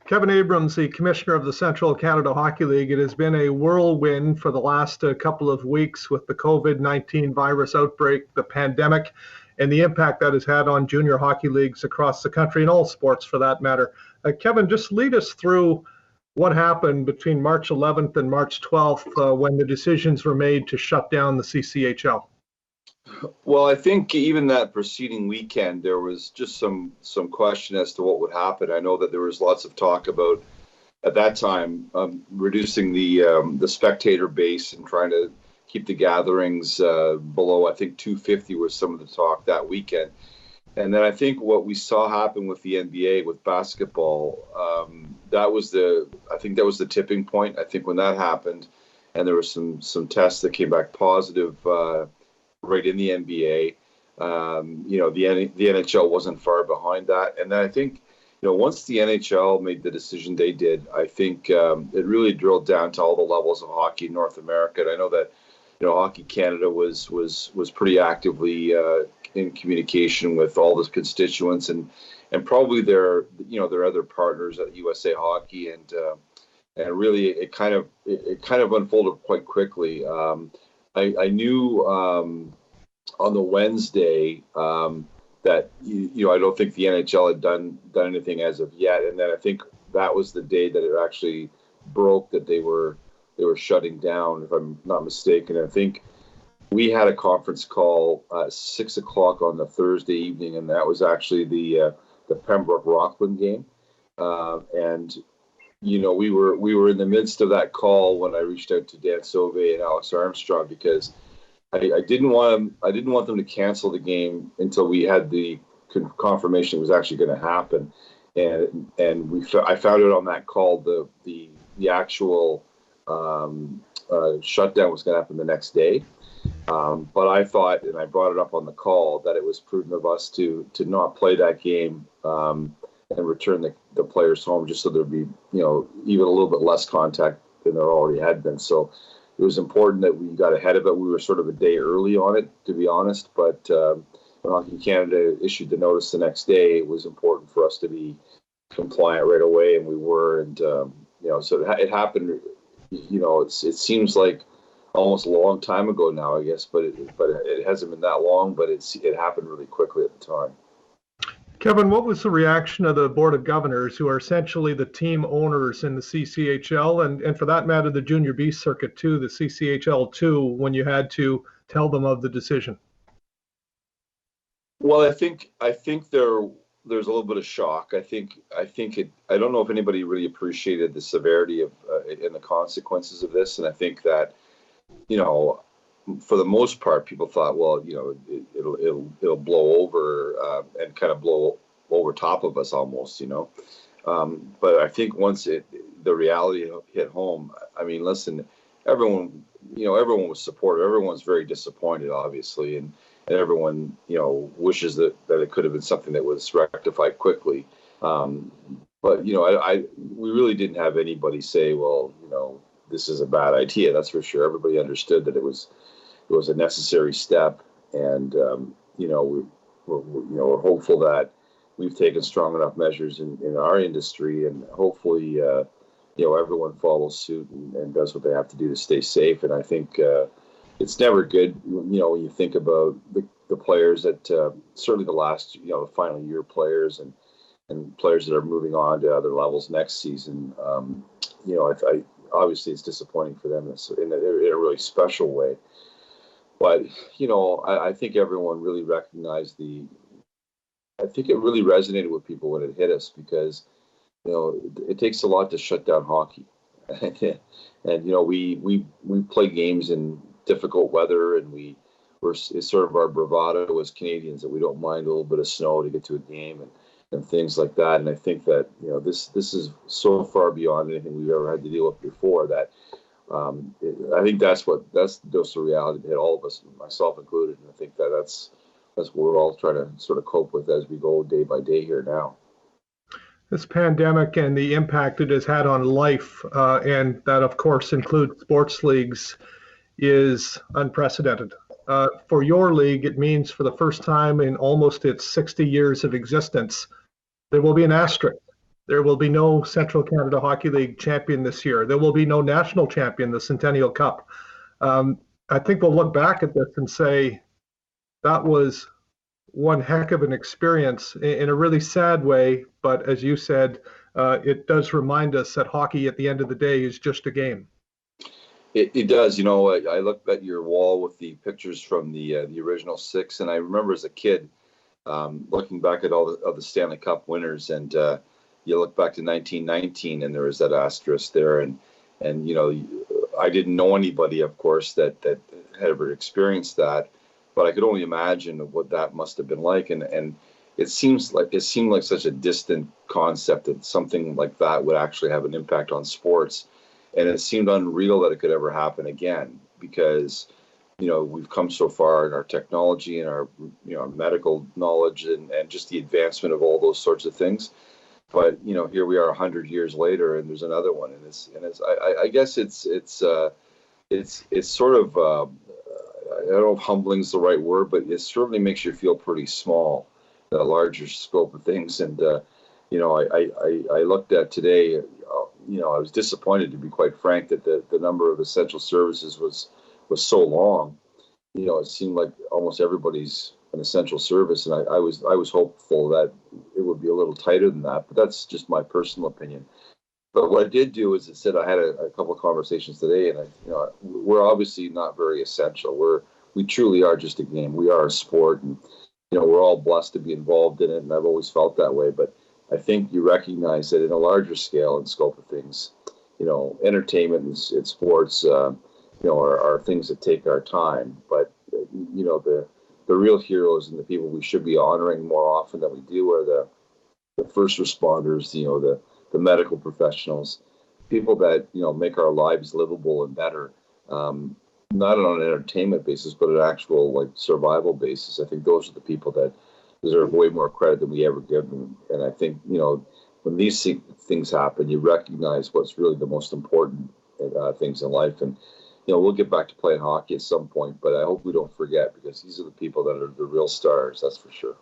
Kevin Abrams, the Commissioner of the Central Canada Hockey League, it has been a whirlwind for the last couple of weeks with the COVID-19 virus outbreak, the pandemic, and the impact that has had on junior hockey leagues across the country and all sports for that matter. Kevin, just lead us through what happened between March 11th and March 12th when the decisions were made to shut down the CCHL. Well, I think even that preceding weekend, there was just some question as to what would happen. I know that there was lots of talk about, at that time, reducing the spectator base and trying to keep the gatherings below, I think, 250 was some of the talk that weekend. And then I think what we saw happen with the NBA, with basketball, that was the tipping point. I think when that happened, and there were some tests that came back positive right in the NBA. The NHL wasn't far behind that. And then I think, once the NHL made the decision they did, I think it really drilled down to all the levels of hockey in North America. And I know that, Hockey Canada was pretty actively in communication with all the constituents and probably their other partners at USA Hockey. And really it kind of unfolded quite quickly. I knew on the Wednesday that I don't think the NHL had done anything as of yet, and then I think that was the day that it actually broke that they were shutting down, if I'm not mistaken. I think we had a conference call at 6 o'clock on the Thursday evening, and that was actually the Pembroke Rockland game, and. We were in the midst of that call when I reached out to Dan Sauvé and Alex Armstrong because I didn't want them to cancel the game until we had the confirmation it was actually going to happen, and I found out on that call the actual shutdown was going to happen the next day, but I thought, and I brought it up on the call, that it was prudent of us to not play that game. And return the players home just so there'd be, even a little bit less contact than there already had been. So it was important that we got ahead of it. We were sort of a day early on it, to be honest. But when Hockey Canada issued the notice the next day, it was important for us to be compliant right away, and we were. And so it happened. It seems like almost a long time ago now, I guess, but it hasn't been that long. But it happened really quickly at the time. Kevin, what was the reaction of the Board of Governors, who are essentially the team owners in the CCHL, and for that matter, the Junior B circuit too, the CCHL 2, when you had to tell them of the decision? Well, I think there's a little bit of shock. I don't know if anybody really appreciated the severity of and the consequences of this, and I think that, for the most part, people thought, well, it'll blow over and kind of blow over top of us almost, But I think once the reality hit home, I mean, listen, everyone was supportive. Everyone's very disappointed, obviously, and everyone, wishes that it could have been something that was rectified quickly. But we really didn't have anybody say, well, this is a bad idea. That's for sure. Everybody understood that it was a necessary step, and we're hopeful that we've taken strong enough measures in our industry, and hopefully everyone follows suit and does what they have to do to stay safe. And I think it's never good, when you think about the players that certainly the last the final year players and players that are moving on to other levels next season. I obviously it's disappointing for them in a really special way. But, I think everyone really recognized I think it really resonated with people when it hit us because, it takes a lot to shut down hockey. And, we play games in difficult weather, and it's sort of our bravado as Canadians that we don't mind a little bit of snow to get to a game and things like that. And I think that, this is so far beyond anything we've ever had to deal with before that, I think that's the reality that hit all of us, myself included, and I think that's what we're all trying to sort of cope with as we go day by day here now. This pandemic and the impact it has had on life, and that of course includes sports leagues, is unprecedented. For your league, it means for the first time in almost its 60 years of existence, there will be an asterisk There will be no Central Canada Hockey League champion this year. There will be no national champion, the Centennial Cup. I think we'll look back at this and say that was one heck of an experience in a really sad way. But as you said, it does remind us that hockey at the end of the day is just a game. It does. I looked at your wall with the pictures from the original six, and I remember as a kid looking back at all the Stanley Cup winners, and you look back to 1919, and there was that asterisk there, and I didn't know anybody, of course, that had ever experienced that, but I could only imagine what that must have been like, and it seemed like such a distant concept that something like that would actually have an impact on sports. And it seemed unreal that it could ever happen again, because, we've come so far in our technology and our, medical knowledge and just the advancement of all those sorts of things. But, here we are 100 years later, and there's another one. I guess it's sort of, I don't know if humbling is the right word, but it certainly makes you feel pretty small, the larger scope of things. And, I looked at today, I was disappointed, to be quite frank, that the number of essential services was so long. It seemed like almost everybody's an essential service, and I was hopeful that it would be a little tighter than that. But that's just my personal opinion. But what I did do is, I said, I had a couple of conversations today, and we're obviously not very essential. We truly are just a game. We are a sport, and we're all blessed to be involved in it, and I've always felt that way. But I think you recognize that in a larger scale and scope of things, entertainment and sports, are things that take our time. But, the real heroes and the people we should be honoring more often than we do are the first responders, the medical professionals, people that, make our lives livable and better, not on an entertainment basis, but an actual survival basis. I think those are the people that deserve way more credit than we ever give them. And I think, when these things happen, you recognize what's really the most important things in life. And, we'll get back to playing hockey at some point, but I hope we don't forget, because these are the people that are the real stars, that's for sure.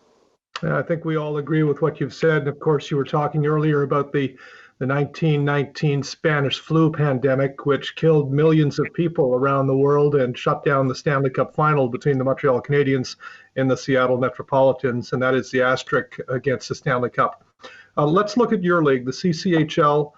I think we all agree with what you've said. And of course, you were talking earlier about the 1919 Spanish flu pandemic, which killed millions of people around the world and shut down the Stanley Cup final between the Montreal Canadiens and the Seattle Metropolitans. And that is the asterisk against the Stanley Cup. Let's look at your league, the CCHL,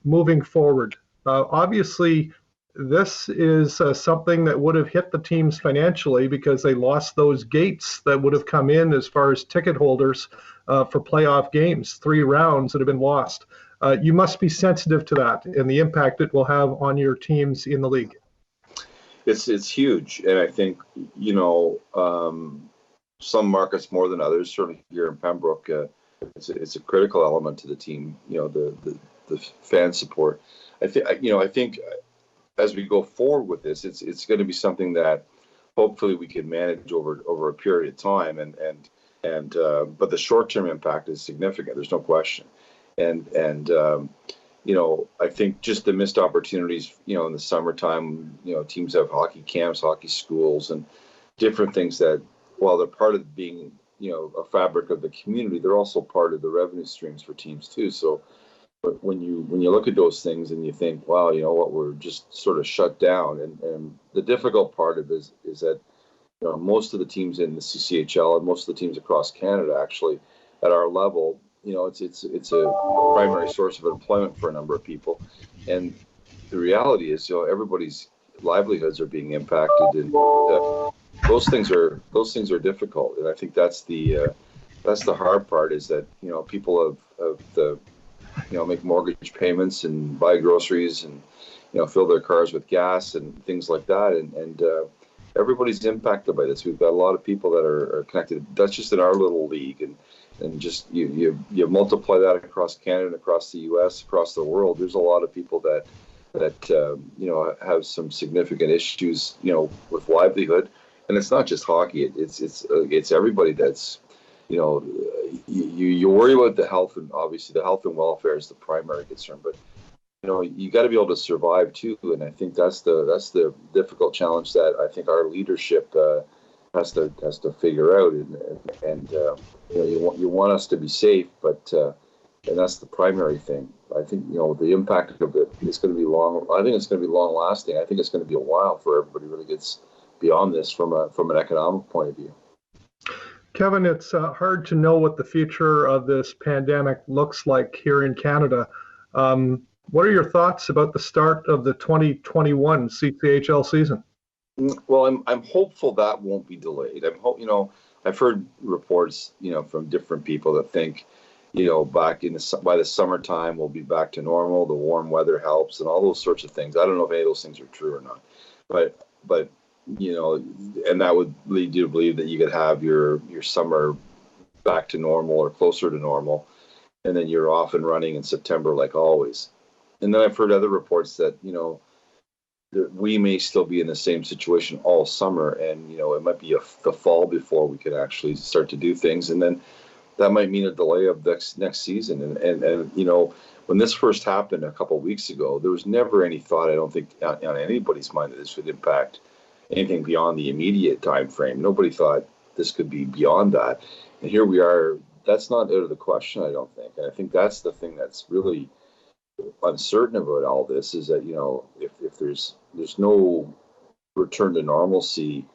moving forward. Obviously, this is something that would have hit the teams financially, because they lost those gates that would have come in as far as ticket holders for playoff games, 3 rounds that have been lost. You must be sensitive to that and the impact it will have on your teams in the league. It's huge, and I think some markets more than others. Certainly here in Pembroke, it's a critical element to the team. The fan support. I think as we go forward with this, it's going to be something that hopefully we can manage over a period of time, but the short-term impact is significant. There's no question, and I think just the missed opportunities, in the summertime, teams have hockey camps, hockey schools, and different things that, while they're part of being, a fabric of the community, they're also part of the revenue streams for teams too. So, but when you look at those things and you think, wow, we're just sort of shut down, and the difficult part of it is that most of the teams in the CCHL and most of the teams across Canada, actually, at our level, it's a primary source of employment for a number of people, and the reality is, everybody's livelihoods are being impacted, and those things are difficult, and I think that's the hard part, is that people have the make mortgage payments and buy groceries and fill their cars with gas and things like that, and everybody's impacted by this. We've got a lot of people that are connected. That's just in our little league, and just you multiply that across Canada and across the U.S., across the world. There's a lot of people that have some significant issues with livelihood, and it's not just hockey. It's everybody that's you worry about the health, and obviously the health and welfare is the primary concern, but you got to be able to survive too, and I think that's the difficult challenge that I think our leadership has to figure out, and you want us to be safe, but and that's the primary thing. I think the impact of it is going to be long. I think it's going to be long lasting. I think it's going to be a while for everybody really gets beyond this from an economic point of view. Kevin, it's hard to know what the future of this pandemic looks like here in Canada. What are your thoughts about the start of the 2021 CCHL season? Well, I'm hopeful that won't be delayed. I've heard reports, from different people that think, back by the summertime we'll be back to normal. The warm weather helps, and all those sorts of things. I don't know if any of those things are true or not, but and that would lead you to believe that you could have your summer back to normal or closer to normal, and then you're off and running in September like always. And then I've heard other reports that that we may still be in the same situation all summer, and it might be the fall before we can actually start to do things, and then that might mean a delay of next season. And when this first happened a couple of weeks ago, there was never any thought, I don't think, on anybody's mind that this would impact anything beyond the immediate time frame. Nobody thought this could be beyond that, and here we are. That's not out of the question, I don't think. And I think that's the thing that's really uncertain about all this, is that if there's no return to normalcy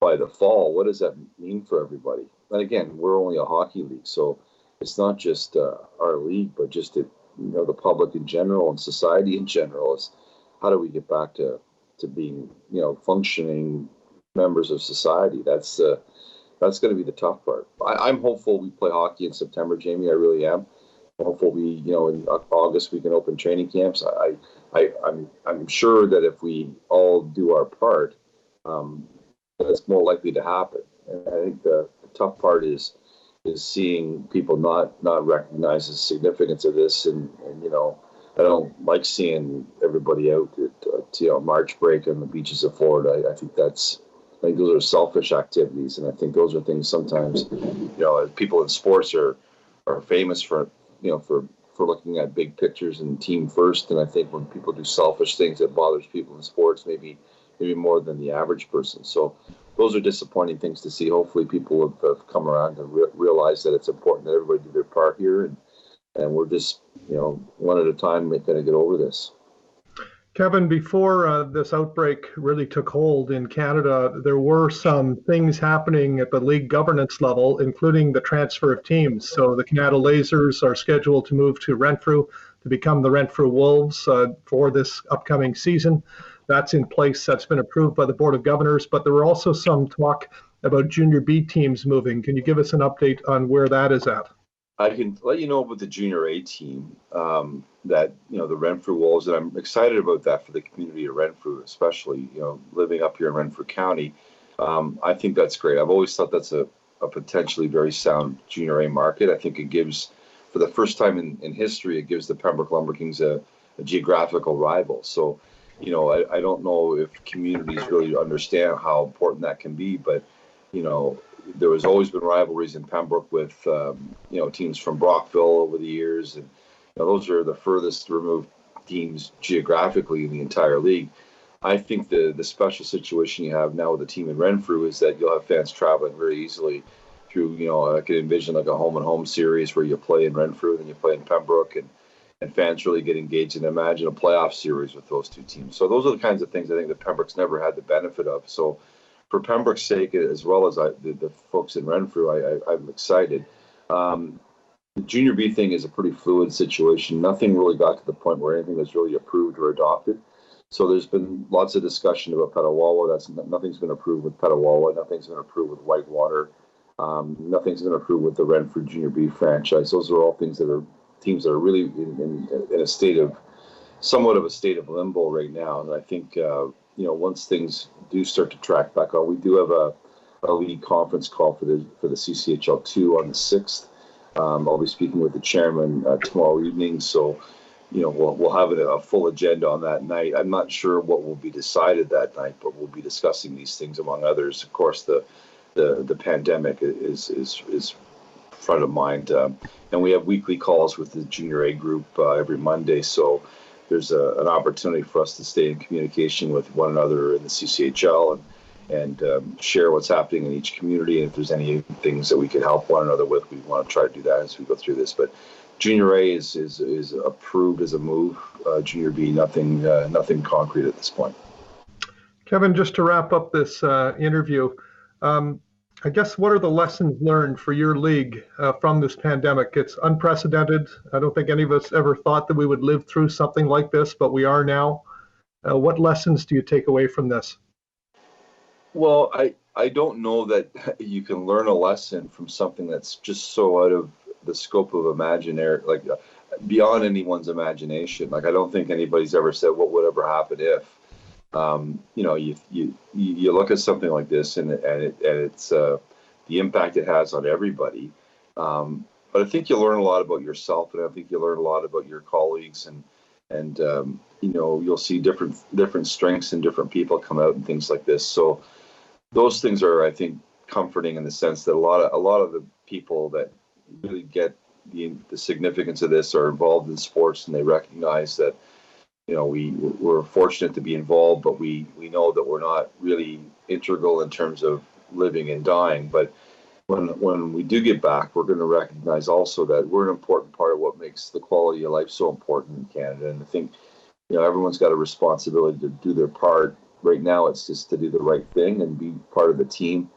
by the fall, what does that mean for everybody? And again, we're only a hockey league, so it's not just our league, but just the public in general and society in general. Is how do we get back to being functioning members of society? That's going to be the tough part. I'm hopeful we play hockey in September, Jamie. I really am. Hopeful we, in August we can open training camps. I'm sure that if we all do our part, that's more likely to happen. And I think the tough part is seeing people not recognize the significance of this, and I don't like seeing everybody out at March break on the beaches of Florida. I think those are selfish activities, and I think those are things sometimes people in sports are famous for looking at big pictures and team first. And I think when people do selfish things, that bothers people in sports maybe more than the average person. So those are disappointing things to see. Hopefully people have come around and realize that it's important that everybody do their part here, and we're just one at a time going to get over this. Kevin, before this outbreak really took hold in Canada, there were some things happening at the league governance level, including the transfer of teams. So the Canada Lasers are scheduled to move to Renfrew to become the Renfrew Wolves for this upcoming season. That's in place. That's been approved by the Board of Governors. But there were also some talk about Junior B teams moving. Can you give us an update on where that is at? I can let you know about the Junior A team, that the Renfrew Wolves, and I'm excited about that for the community of Renfrew, especially living up here in Renfrew County. I think that's great. I've always thought that's a potentially very sound Junior A market. I think it gives, for the first time in history, it gives the Pembroke Lumber Kings a geographical rival. So, I don't know if communities really understand how important that can be, but there has always been rivalries in Pembroke with teams from Brockville over the years, and those are the furthest removed teams geographically in the entire league. I think the special situation you have now with the team in Renfrew is that you'll have fans traveling very easily through. I could envision like a home and home series where you play in Renfrew, then you play in Pembroke, and fans really get engaged, and imagine a playoff series with those two teams. So those are the kinds of things I think that Pembroke's never had the benefit of. So for Pembroke's sake, as well as the folks in Renfrew, I'm excited. The Junior B thing is a pretty fluid situation. Nothing really got to the point where anything was really approved or adopted. So there's been lots of discussion about Petawawa. Nothing's been approved with Petawawa. Nothing's been approved with Whitewater. Nothing's been approved with the Renfrew Junior B franchise. Those are all things that are teams that are really in a state of somewhat of a state of limbo right now. And I think once things do start to track back on, we do have a league conference call for the CCHL 2 on the 6th. I'll be speaking with the chairman tomorrow evening, so we'll have a full agenda on that night. I'm not sure what will be decided that night, but we'll be discussing these things among others. Of course, the pandemic is front of mind, and we have weekly calls with the Junior A group every Monday. So there's an opportunity for us to stay in communication with one another in the CCHL and share what's happening in each community. And if there's any things that we could help one another with, we want to try to do that as we go through this. But Junior A is approved as a move. Junior B, nothing concrete at this point. Kevin, just to wrap up this interview, I guess what are the lessons learned for your league from this pandemic? It's unprecedented. I don't think any of us ever thought that we would live through something like this, but we are now. What lessons do you take away from this? Well, I don't know that you can learn a lesson from something that's just so out of the scope of imaginary, like beyond anyone's imagination. Like, I don't think anybody's ever said what would ever happen if. You look at something like this, and it's the impact it has on everybody. But I think you learn a lot about yourself, and I think you learn a lot about your colleagues, and you'll see different strengths in different people come out and things like this. So those things are, I think, comforting in the sense that a lot of the people that really get the significance of this are involved in sports, and they recognize that we're fortunate to be involved, but we know that we're not really integral in terms of living and dying. But when we do get back, we're going to recognize also that we're an important part of what makes the quality of life so important in Canada. And I think everyone's got a responsibility to do their part. Right now, it's just to do the right thing and be part of the team.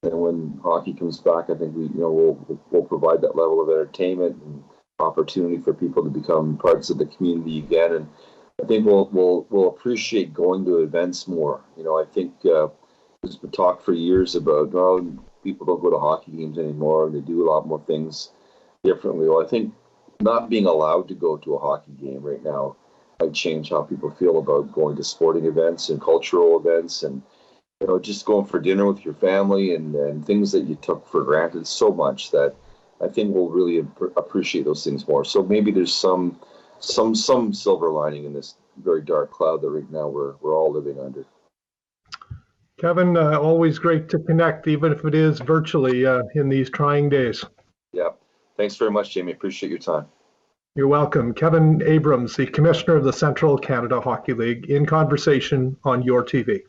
And when hockey comes back, I think we'll provide that level of entertainment and opportunity for people to become parts of the community again. And I think we'll appreciate going to events more. I think there's been talk for years about people don't go to hockey games anymore, and they do a lot more things differently. Well, I think not being allowed to go to a hockey game right now might change how people feel about going to sporting events and cultural events, and just going for dinner with your family and things that you took for granted so much that I think we'll really appreciate those things more. So maybe there's some silver lining in this very dark cloud that right now we're all living under. Kevin, always great to connect, even if it is virtually in these trying days. Yeah. Thanks very much, Jamie. Appreciate your time. You're welcome. Kevin Abrams, the Commissioner of the Central Canada Hockey League, in conversation on yourTV.